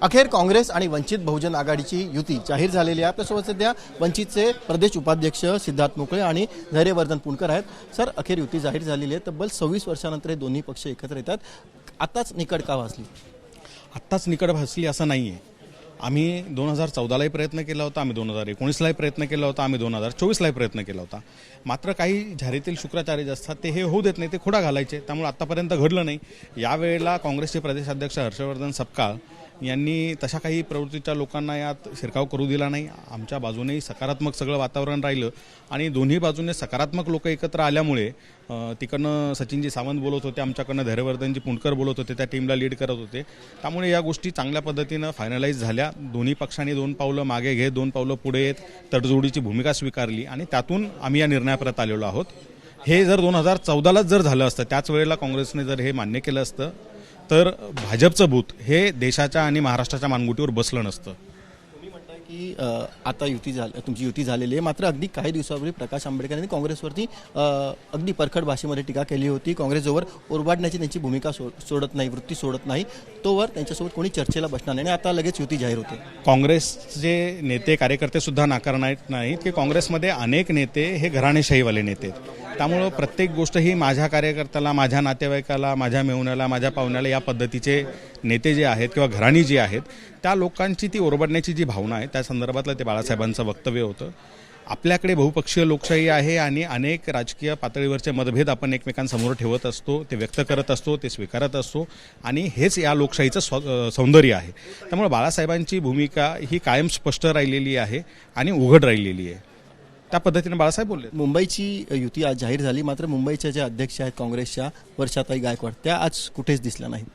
अखेर काँग्रेस आणि वंचित बहुजन आघाडीची युती जाहीर झालेली आहे। आपल्यासोबत सध्या वंचितचे प्रदेश उपाध्यक्ष सिद्धार्थ मोकळे आणि धैर्यवर्धन पुणकर आहेत। सर, अखेर युती जाहीर झालेली आहे। तब्बल 26 वर्षानंतर हे दोन्ही पक्ष एकत्र येतात। आताच निकड का भासली? आत्ताच निकड भासली असं नाहीये। आम्ही 2014लाही प्रयत्न केला होता, आम्ही 2019लाही प्रयत्न केला होता, आम्ही 2024लाही प्रयत्न केला होता। मात्र काही झारीतील शुक्राचार्य जे असतात ते हे होऊ देत नाही, ते खोडा घालायचे, त्यामुळे आतापर्यंत घडलं नाही। यावेळेला काँग्रेसचे प्रदेशाध्यक्ष हर्षवर्धन सपकाळ यांनी तशा काही प्रवृत्तीच्या लोकांना यात शिरकाव करू दिला नाही। आमच्या बाजूनेही सकारात्मक सगळं वातावरण राहिलं आणि दोन्ही बाजूने सकारात्मक लोक एकत्र आल्यामुळे तिकडनं सचिनजी सावंत बोलत होते, आमच्याकडनं धैर्यवर्धनजी पुणकर बोलत होते, त्या टीमला लीड करत होते। त्यामुळे या गोष्टी चांगल्या पद्धतीनं फायनलाइज झाल्या। दोन्ही पक्षांनी 2 पावलं मागे घेत 2 पावलं पुढे येत तडजोडीची भूमिका स्वीकारली आणि त्यातून आम्ही या निर्णयापर्यंत आलेलो आहोत। हे जर 2014लाच जर झालं असतं, त्याच वेळेला काँग्रेसने जर हे मान्य केलं असतं तर भाजपचं भूत हे देशाच्या आणि महाराष्ट्राच्या मानगुटीवर बसलं नसतं। तुम्ही म्हणताय की आता तुमची युती झालेली आहे, मात्र अगदी काही दिवसापूर्वी प्रकाश आंबेडकर यांनी काँग्रेसवरती अगदी परखड भाषेमध्ये टीका केली होती। काँग्रेसजवळ ओरबाडण्याची त्यांची भूमिका सोडत नाही, वृत्ती सोडत नाही, तोवर त्यांच्यासोबत कोणी चर्चेला बसणार नाही आणि आता लगेच युती जाहीर होते। काँग्रेसचे नेते कार्यकर्ते सुद्धा नाकारणार नाहीत की काँग्रेसमध्ये अनेक नेते हे घराणेशाहीवाले नेते आहेत। त्यामुळं प्रत्येक गोष्ट ही माझ्या कार्यकर्त्याला, माझ्या नातेवाईकाला, माझ्या मेहुण्याला, माझ्या पाहुण्याला या पद्धतीचे नेते जे आहेत किंवा घराणी जी आहेत त्या लोकांची ती ओरबडण्याची जी भावना आहे त्या संदर्भातलं ते बाळासाहेबांचं वक्तव्य होतं। आपल्याकडे बहुपक्षीय लोकशाही आहे आणि अनेक राजकीय पातळीवरचे मतभेद आपण एकमेकांसमोर ठेवत असतो, ते व्यक्त करत असतो, ते स्वीकारत असतो आणि हेच या लोकशाहीचं सौंदर्य आहे। त्यामुळे बाळासाहेबांची भूमिका ही कायम स्पष्ट राहिलेली आहे आणि उघड राहिलेली आहे। त्या पद्धतीने बाळासाहेब बोलले। मुंबईची युती आज जाहीर झाली, मात्र मुंबईच्या ज्या अध्यक्ष आहेत काँग्रेसच्या वर्षाताई गायकवाड, त्या आज कुठेच दिसल्या नाहीत।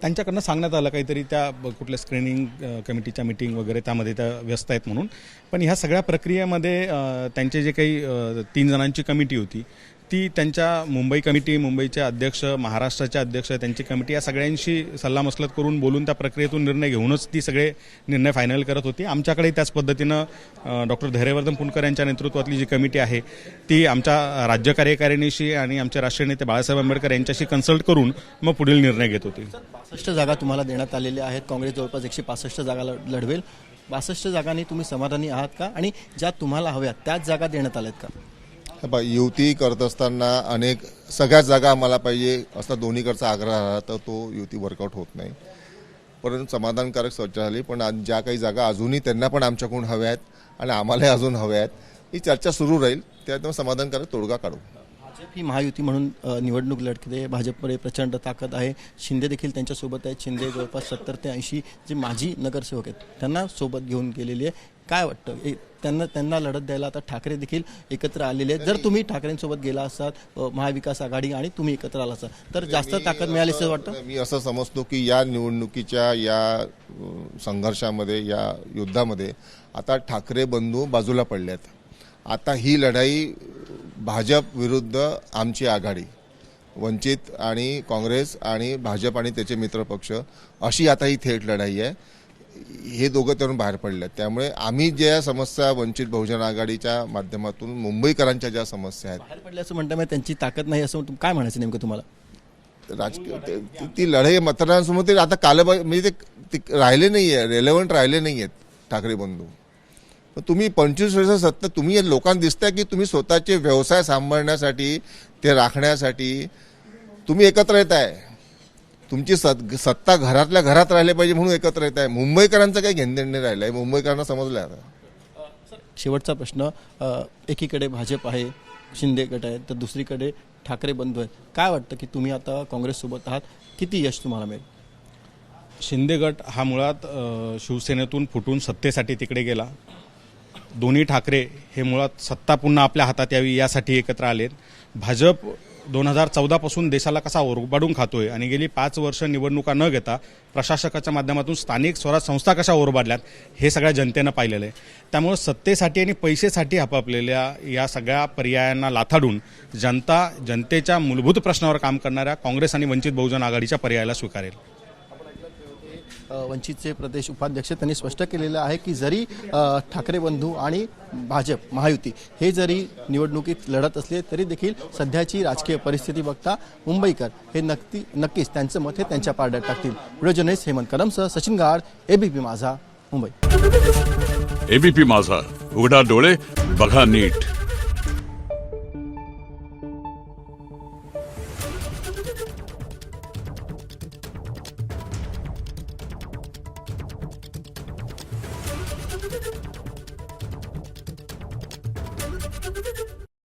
त्यांच्याकडनं सांगण्यात आलं काहीतरी त्या कुठल्या स्क्रीनिंग कमिटीच्या मीटिंग वगैरे त्यामध्ये त्या व्यस्त आहेत म्हणून। पण ह्या सगळ्या प्रक्रियेमध्ये त्यांचे जे काही 3 जणांची कमिटी होती ती त्यांच्या मुंबई कमिटी, मुंबईचे अध्यक्ष, महाराष्ट्राचे अध्यक्ष, त्यांची कमिटी या सगळ्यांशी सल्लामसलत करून बोलून त्या प्रक्रियेतून निर्णय घेऊनच ती सगळे निर्णय फायनल करत होती। आमच्याकडे त्याच पद्धतीनं डॉक्टर धैर्यवर्धन पुणकर यांच्या नेतृत्वातली जी कमिटी आहे ती आमच्या राज्य कार्यकारिणीशी आणि आमचे राष्ट्रीय नेते बाळासाहेब आंबेडकर यांच्याशी कन्सल्ट करून मग पुढील निर्णय घेत होती। 62 जागा तुम्हाला देण्यात आलेल्या आहेत। काँग्रेस जवळपास 165 जागा लढवेल। 62 जागांनी तुम्ही समाधानी आहात का आणि ज्या तुम्हाला हव्यात त्याच जागा देण्यात आल्यात का? युती करत असताना सगळ्याच जागा आम्हाला पाहिजे असा दोन्हीकडचा आग्रह राहिला तर तो युती वर्कआउट होत नाही। परंतु समाधानकारक चर्चा झाली, पण ज्या काही जागा अजूनही त्यांना पण आमच्याकडून हव्या आहेत आणि आम्हालाही अजून हव्या आहेत, ही चर्चा सुरू राहील, त्यातून समाधानकारक तोडगा काढू। भाजप ही महायुती म्हणून निवडणूक लढते, भाजपमध्ये प्रचंड ताकद आहे, शिंदे देखील त्यांच्यासोबत आहेत। शिंदे जवळपास 70 ते 80 जे माजी नगरसेवक आहेत त्यांना सोबत घेऊन गेलेली आहे। काय वाटतं त्यांना लढत द्यायला आता ठाकरे देखील एकत्र आलेले आहेत? जर तुम्ही ठाकरेंसोबत गेला असतात, महाविकास आघाडी आणि तुम्ही एकत्र आला असतात तर जास्त ताकद मिळाली असं वाटतं? मी असं समजतो की या निवडणुकीच्या या संघर्षामध्ये, या युद्धामध्ये आता ठाकरे बंधू बाजूला पडले आहेत। आता ही लढाई भाजप विरुद्ध आमची आघाडी, वंचित आणि काँग्रेस आणि भाजप आणि त्याचे मित्रपक्ष, अशी आता ही थेट लढाई आहे। हे दोघं त्यातून बाहेर पडले आहेत। त्यामुळे आम्ही ज्या समस्या वंचित बहुजन आघाडीच्या माध्यमातून मुंबईकरांच्या ज्या समस्या आहेत बाहेर पडल्याचं म्हणता मग त्यांची ताकद नाही असं काय म्हणायचं नेमकं तुम्हाला? राजकीय ती लढाई मतदारांसमोर ते आता म्हणजे ते राहिले नाही आहे, रेलेव्हंट राहिले नाही आहेत ठाकरे बंधू। तुम्ही 25 वर्ष सत्ता, तुम्ही लोकांना दिसताय की तुम्ही स्वतःचे व्यवसाय सांभाळण्यासाठी, ते राखण्यासाठी तुम्ही एकत्र येत आहे। तुमची सत्ता घरातल्या घरात राहिले पाहिजे म्हणून एकत्र येत आहे। मुंबईकरांचं काही घेणदेण नाही राहिलं आहे, मुंबईकरांना समजलं आता। शेवटचा प्रश्न, एकीकडे भाजप आहे, शिंदे गट आहे, तर दुसरीकडे ठाकरे बंधू आहेत। काय वाटतं की तुम्ही आता काँग्रेससोबत आहात, किती यश तुम्हाला मिळेल? शिंदे गट हा मुळात शिवसेनेतून फुटून सत्तेसाठी तिकडे गेला। दोन्ही ठाकरे हे मुळात सत्ता पुन्हा आपल्या हातात यावी यासाठी एकत्र आलेत। भाजप 2014 पासून देशाला कसा ओरबाडून खातोय आणि गेली 5 वर्ष निवडणुका न घेता प्रशासकाच्या माध्यमातून स्थानिक स्वराज संस्था कशा ओरबाडल्यात हे सगळ्या जनतेनं पाहिलेलं आहे। त्यामुळे सत्तेसाठी आणि पैसेसाठी आपापलेल्या या सगळ्या पर्यायांना लाथाडून जनतेच्या मूलभूत प्रश्नावर काम करणाऱ्या काँग्रेस आणि वंचित बहुजन आघाडीच्या पर्यायाला स्वीकारेल। वंचितचे प्रदेश उपाध्यक्ष त्यांनी स्पष्ट केलेलं आहे की जरी ठाकरे बंधू आणि भाजप महायुती हे जरी निवडणुकीत लढत असले तरी देखील सध्याची राजकीय परिस्थिती बघता मुंबईकर हे नक्कीच त्यांचं मत हे त्यांच्या पारड्यात टाकतील. व्हिडिओ जर्नलिस्ट हेमंत कदमसह सचिन गाड, एबीपी माझा, मुंबई. एबीपी माझा, उघडा डोळे बघा नीट.